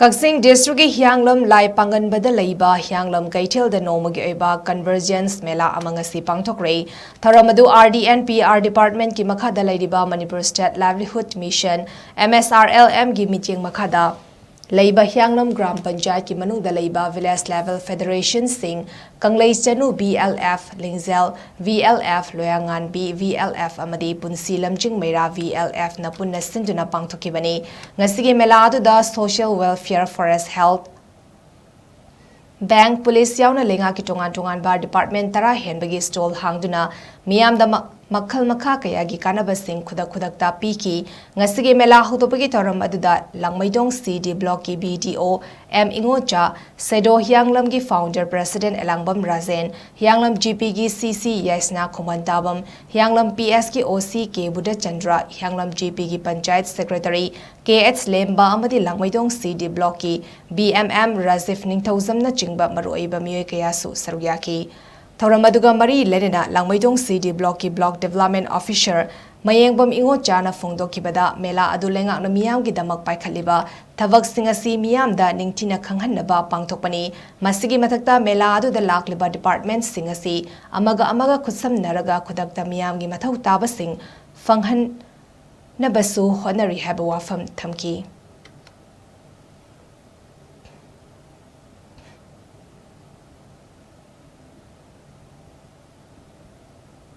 KAKCHING district Hiyanglam PANGANBA LEIBA Hiyanglam Keithel Da Nongmagi Oiba Convergence Mela Ngasi Pangthokhre Tharamadu RDNPR Department ki makhada LEIBA Manipur State Livelihood Mission MSRLM gi meeting makhada LEIBA Hiyanglam Gram Panchayat ki manungda LEIBA Village Level Federation Sing Kanglei Chanu BLF Lingzel VLF Loyangan B VLF amadi Punsi Lamjing Meira VLF na punna sinduna pangthokibani ngasigi mela da Social Welfare Forest Health Bank Police yauna lenga ki tongan bar department tara henbagi stall hangduna miyam da makhal makha kaya gi kanaba sing khudak ta piki ngasigi mela hudopagi toram aduda langmaidong CD block ki BDO M Ingocha Sedo Hiyanglam gi founder president Elangbam Razen Hiyanglam GP gi CC Yasna Khomantabam Hiyanglam PS ki OC ke Buddha Chandra Hiyanglam GP gi panchayat secretary KH Lemba amadi langmaidong CD block ki BMM Razif Ningthauzam na chingba maroiba miyoy kaya su sarugyaki Thoramaduga Mari Lenina Langmaidong CD Block ki Block Development Officer Mayengbam Ingocha na Phongdokibada Mela Adulenga na miyam gi damak paikhaliba thabak singasi miyam da ningthina khanghanaba pangthokpani masigi mathakta Mela adu da lakliba department singasi amaga khutsam naraga khudakta miyam gi mathau taba sing fanghan na basu honari haba wafam thamki